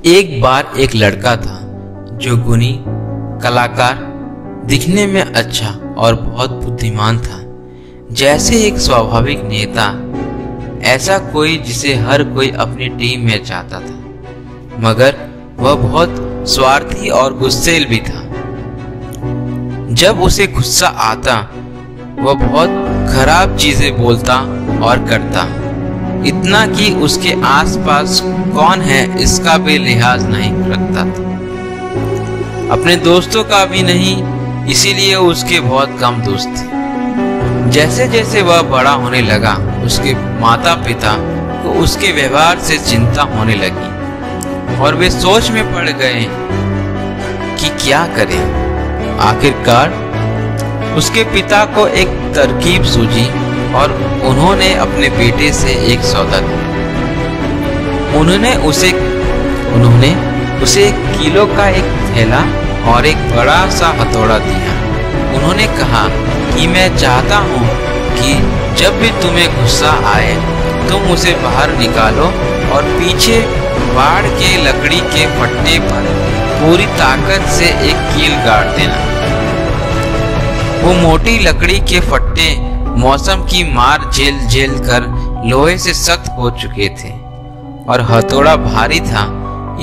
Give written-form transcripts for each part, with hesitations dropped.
एक बार एक लड़का था जो गुणी, कलाकार, दिखने में अच्छा और बहुत बुद्धिमान था। जैसे एक स्वाभाविक नेता, ऐसा कोई जिसे हर कोई अपनी टीम में चाहता था, मगर वह बहुत स्वार्थी और गुस्सैल भी था। जब उसे गुस्सा आता वह बहुत खराब चीजें बोलता और करता, इतना कि उसके आसपास कौन है इसका भी लिहाज नहीं रखता था। अपने दोस्तों का भी नहीं, इसीलिए उसके बहुत कम दोस्त थे। जैसे जैसे वह बड़ा होने लगा, उसके माता पिता को उसके व्यवहार से चिंता होने लगी और वे सोच में पड़ गए कि क्या करें। आखिरकार उसके पिता को एक तरकीब सूझी और उन्होंने अपने बेटे से एक सौदा किया। उन्होंने उसे 1 किलो का एक थैला और एक बड़ा सा हथौड़ा दिया। उन्होंने कहा कि मैं चाहता हूँ कि जब भी तुम्हें गुस्सा आए तुम उसे बाहर निकालो और पीछे बाड़ के लकड़ी के फट्टे पर पूरी ताकत से एक कील गाड़ देना। वो मोटी लकड़ी के फट्टे मौसम की मार झेल कर लोहे से सख्त हो चुके थे और हथौड़ा भारी था,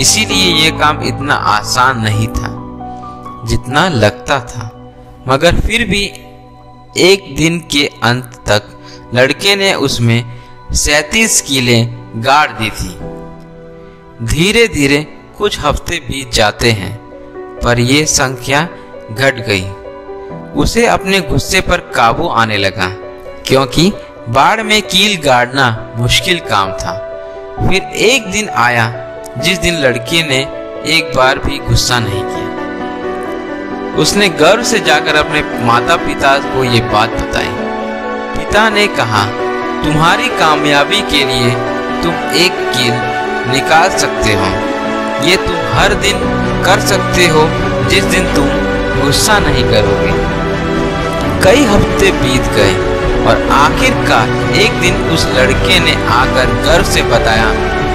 इसीलिए ये काम इतना आसान नहीं था जितना लगता था। मगर फिर भी एक दिन के अंत तक लड़के ने उसमें 37 कीलें गाड़ दी थी। धीरे धीरे कुछ हफ्ते बीत जाते हैं, पर यह संख्या घट गई। उसे अपने गुस्से पर काबू आने लगा, क्योंकि बाढ़ में कील गाड़ना मुश्किल काम था। फिर एक दिन आया जिस दिन लड़के ने एक बार भी गुस्सा नहीं किया। उसने गर्व से जाकर अपने माता पिता को ये बात बताई। पिता ने कहा, तुम्हारी कामयाबी के लिए तुम एक कील निकाल सकते हो। ये तुम हर दिन कर सकते हो जिस दिन तुम गुस्सा नहीं करोगे। कई हफ्ते बीत गए और आखिरकार एक दिन उस लड़के ने आकर गर्व से बताया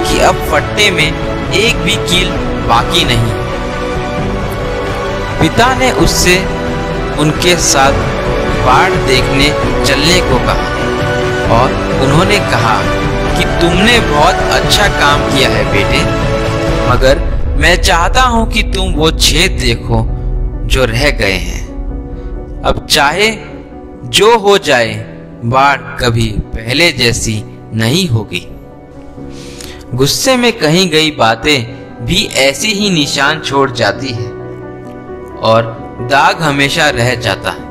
कि अब फट्टे में एक भी कील बाकी नहीं। पिता ने उससे उनके साथ बाढ़ देखने चलने को कहा और उन्होंने कहा कि तुमने बहुत अच्छा काम किया है बेटे, मगर मैं चाहता हूं कि तुम वो छेद देखो जो रह गए हैं। अब चाहे जो हो जाए, बाढ़ कभी पहले जैसी नहीं होगी। गुस्से में कही गई बातें भी ऐसी ही निशान छोड़ जाती है और दाग हमेशा रह जाता है।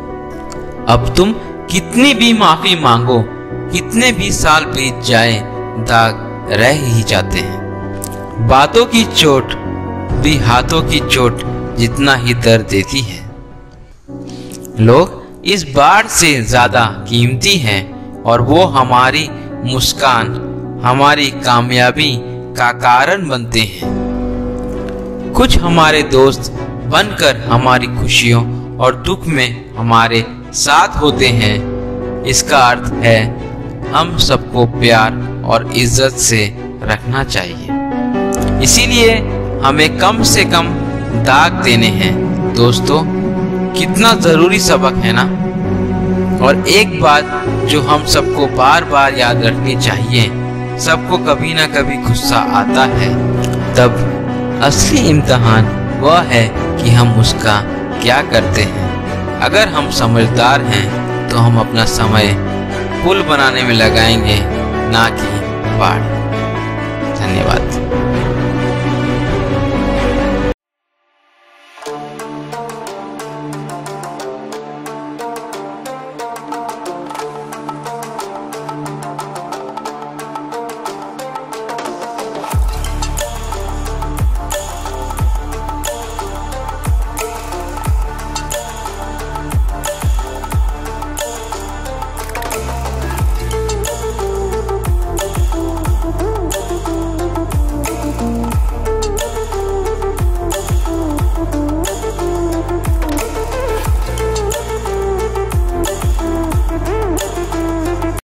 अब तुम कितनी भी माफी मांगो, कितने भी साल बीत जाए, दाग रह ही जाते हैं। बातों की चोट भी हाथों की चोट जितना ही दर्द देती है। लोग इस बाढ़ से ज्यादा कीमती हैं और वो हमारी मुस्कान, हमारी कामयाबी का कारण बनते हैं। कुछ हमारे दोस्त बनकर हमारी खुशियों और दुख में हमारे साथ होते हैं। इसका अर्थ है हम सबको प्यार और इज्जत से रखना चाहिए। इसीलिए हमें कम से कम दाग देने हैं। दोस्तों, कितना जरूरी सबक है ना। और एक बात जो हम सबको बार बार याद रखनी चाहिए, सबको कभी ना कभी गुस्सा आता है, तब असली इम्तिहान वह है कि हम उसका क्या करते हैं। अगर हम समझदार हैं तो हम अपना समय पुल बनाने में लगाएंगे, ना कि बाढ़। धन्यवाद।